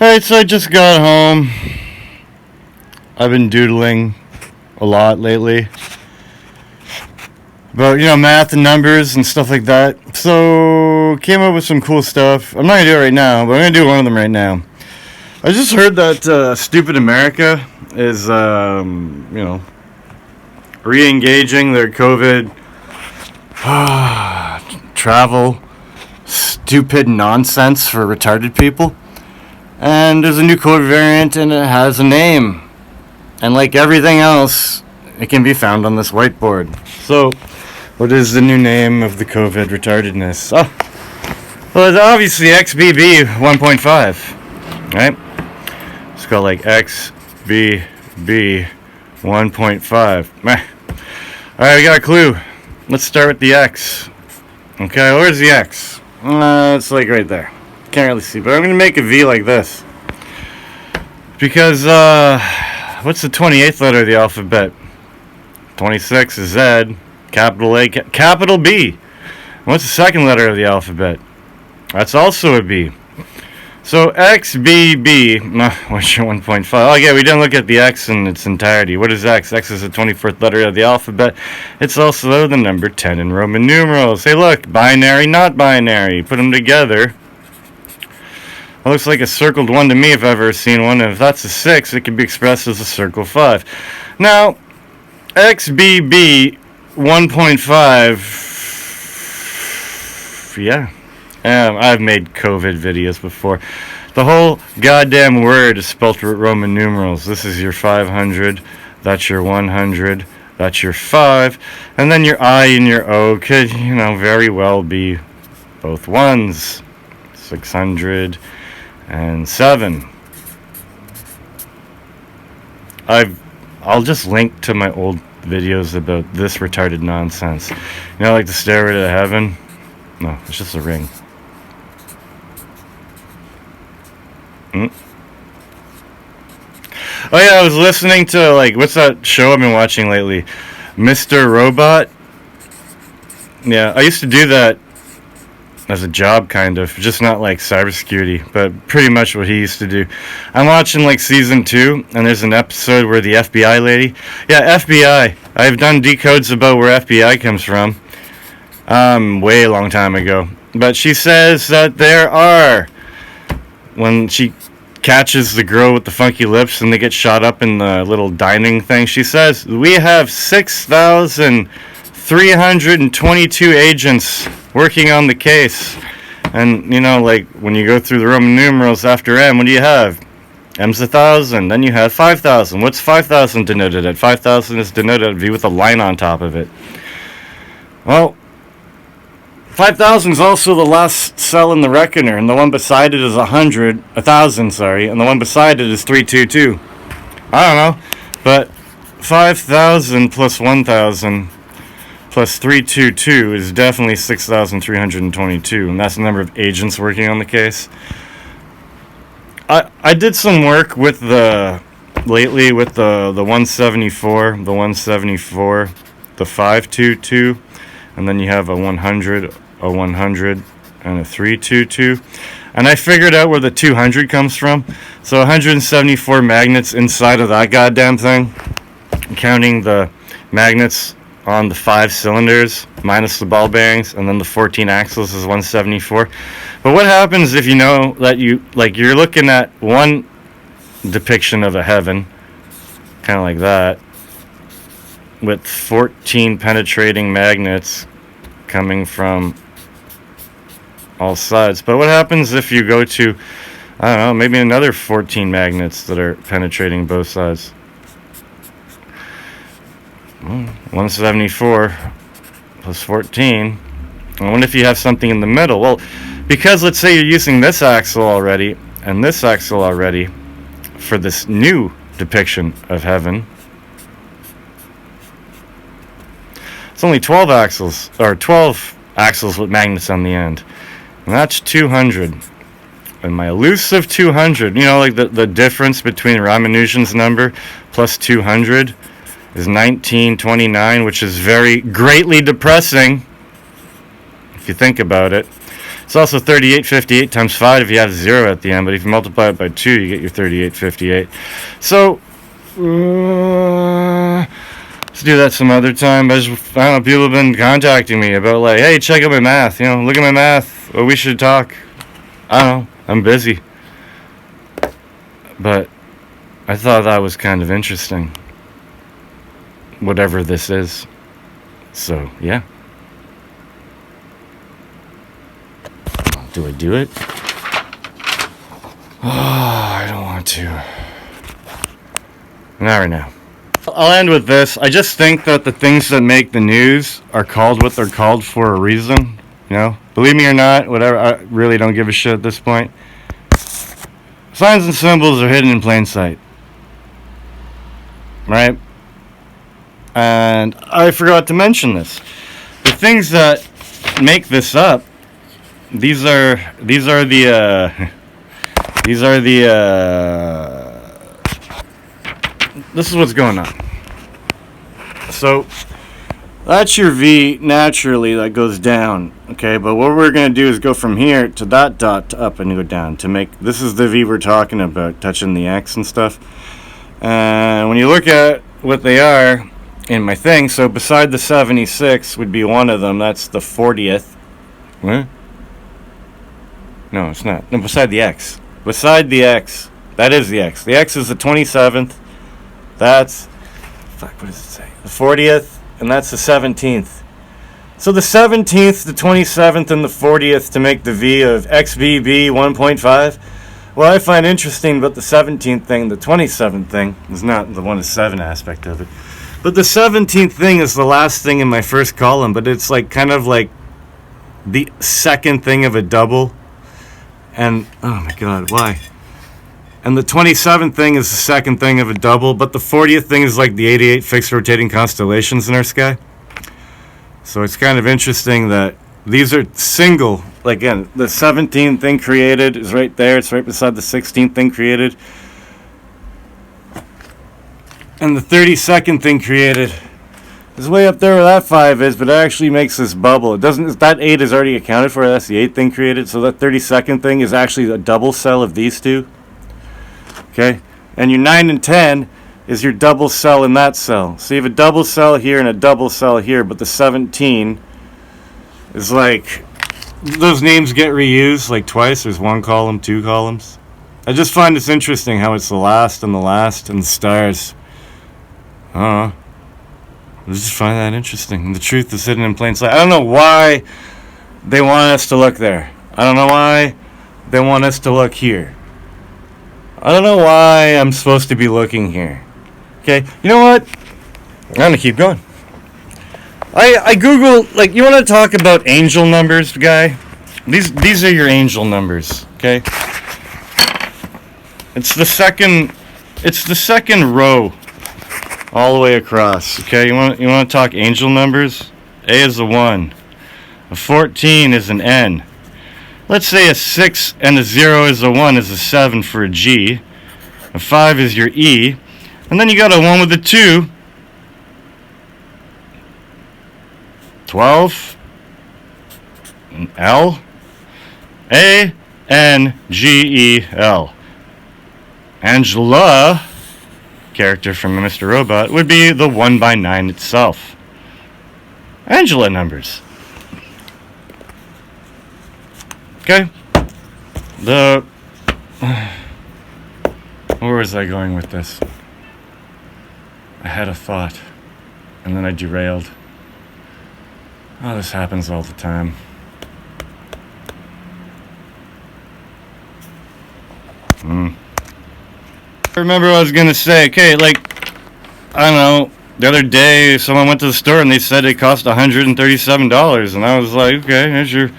Alright, so I just got home. I've been doodling a lot lately about, math and numbers and stuff like that. So, came up with some cool stuff. I'm not going to do it right now, but I'm going to do one of them right now. I just heard that stupid America is, re-engaging their COVID travel stupid nonsense for retarded people. And there's a new COVID variant and it has a name. And like everything else, it can be found on this whiteboard. So, what is the new name of the COVID retardedness? Oh, well, it's obviously XBB 1.5, right? It's called like XBB 1.5. Alright, we got a clue. Let's start with the X. Okay, where's the X? It's like right there. Can't really see, but I'm going to make a V like this. Because, what's the 28th letter of the alphabet? 26 is Z, capital A, capital B. What's the second letter of the alphabet? That's also a B. So XBB, what's your 1.5? Oh yeah, we didn't look at the X in its entirety. What is X? X is the 24th letter of the alphabet. It's also the number 10 in Roman numerals. Hey look, binary, not binary. Put them together. It looks like a circled 1 to me if I've ever seen one. And if that's a 6, it can be expressed as a circle 5. Now, XBB 1.5, yeah. I've made COVID videos before. The whole goddamn word is spelled with Roman numerals. This is your 500, that's your 100, that's your 5, and then your I and your O could, very well be both ones. 607. I'll just link to my old videos about this retarded nonsense. Like the Stairway to Heaven? No, it's just a ring. Oh yeah, I was listening to, what's that show I've been watching lately? Mr. Robot? Yeah, I used to do that as a job, kind of. Just not like cybersecurity, but pretty much what he used to do. I'm watching season 2, and there's an episode where the FBI lady... Yeah, FBI. I've done decodes about where FBI comes from. Way a long time ago. But she says that there are... When she catches the girl with the funky lips and they get shot up in the little dining thing, she says, we have 6,322 agents working on the case. And, when you go through the Roman numerals after M, what do you have? M's 1,000. Then you have 5,000. What's 5,000 denoted at? 5,000 is denoted at V with a line on top of it. Well, 5,000 is also the last cell in the reckoner, and the one beside it is 1,000, and the one beside it is 322. I don't know, but 5,000 plus 1,000 plus 322 is definitely 6,322, and that's the number of agents working on the case. I did some work with the 174, the 174, the 522, and then you have a 100, a 100, and a 322. And I figured out where the 200 comes from. So 174 magnets inside of that goddamn thing, counting the magnets on the 5 cylinders minus the ball bearings, and then the 14 axles is 174. But what happens if you know that you're looking at one depiction of a heaven, kind of like that, with 14 penetrating magnets coming from all sides. But what happens if you go to, I don't know, maybe another 14 magnets that are penetrating both sides? 174 plus 14. And what if you have something in the middle? Well, because let's say you're using this axle already and this axle already for this new depiction of heaven, it's only 12 axles with magnets on the end. And that's 200. And my elusive 200, the difference between Ramanujan's number plus 200 is 1929, which is very greatly depressing if you think about it. It's also 3858 times 5 if you have 0 at the end, but if you multiply it by 2, you get your 3858. So, let's do that some other time. I don't know, people have been contacting me about like, hey, check out my math, look at my math, or we should talk. I don't know, I'm busy. But I thought that was kind of interesting. Whatever this is. So, yeah. Do I do it? Oh, I don't want to. Not right now. I'll end with this. I just think that the things that make the news are called what they're called for a reason. Believe me or not, whatever. I really don't give a shit at this point. Signs and symbols are hidden in plain sight. Right? And I forgot to mention this. The things that make this up, these are the this is what's going on. So that's your V naturally that goes down, okay? But what we're going to do is go from here to that dot to up and go down to make, this is the V we're talking about, touching the X and stuff. And when you look at what they are in my thing, so beside the 76 would be one of them, that's the 40th. What? No, it's not. No, beside the X. Beside the X. That is the X. The X is the 27th. That's, fuck, what does it say? The 40th. And that's the 17th. So the 17th, the 27th, and the 40th to make the V of XBB 1.5. Well, I find interesting about the 17th thing, the 27th thing is not the 1 to 7 aspect of it. But the 17th thing is the last thing in my first column, but it's like kind of like the second thing of a double. And, oh my god, why? And the 27th thing is the second thing of a double, but the 40th thing is like the 88 fixed rotating constellations in our sky. So it's kind of interesting that these are single. Like, again, the 17th thing created is right there. It's right beside the 16th thing created. And the 32nd thing created is way up there where that 5 is, but it actually makes this bubble. It doesn't, that 8 is already accounted for. That's the 8th thing created. So that 32nd thing is actually a double cell of these two. Okay, and your 9 and 10 is your double cell in that cell. So you have a double cell here and a double cell here, but the 17 is like, those names get reused like twice. There's one column, two columns. I just find this interesting how it's the last and the stars. I don't know. I just find that interesting. And the truth is hidden in plain sight. I don't know why they want us to look there. I don't know why they want us to look here. I don't know why I'm supposed to be looking here. Okay, you know what? I'm gonna keep going. I Googled, like, you want to talk about angel numbers, guy? These are your angel numbers, okay? It's the second row all the way across, okay? You want to talk angel numbers? A is a 1. A 14 is an N. Let's say a 6 and a 0 is a 1 is a 7 for a G. A 5 is your E. And then you got a 1 with a 2. 12. An L. A. N. G. E. L. Angela, character from Mr. Robot, would be the 1 by 9 itself. Angela numbers. Okay. Where was I going with this? I had a thought, and then I derailed. Oh, this happens all the time. I remember what I was going to say. Okay, like, I don't know, the other day someone went to the store and they said it cost $137, and I was like, okay, here's your...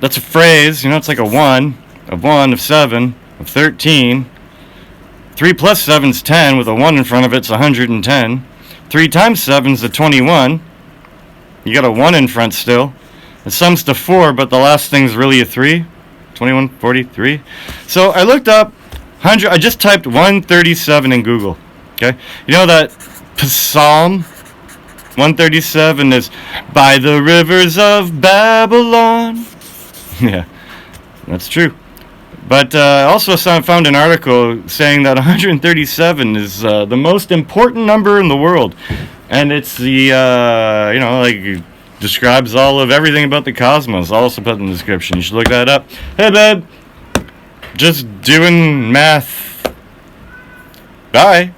That's a phrase, it's like a 1, of 7, of 13. 3 plus 7 is 10, with a 1 in front of it's 110. 3 times 7 is a 21. You got a 1 in front still. It sums to 4, but the last thing's really a 3. 21, 43. So I looked up 100. I just typed 137 in Google. Okay, you know that Psalm 137 is by the rivers of Babylon. Yeah, that's true. But I also found an article saying that 137 is the most important number in the world. And it's the, describes all of everything about the cosmos. I'll also put in the description. You should look that up. Hey, babe. Just doing math. Bye.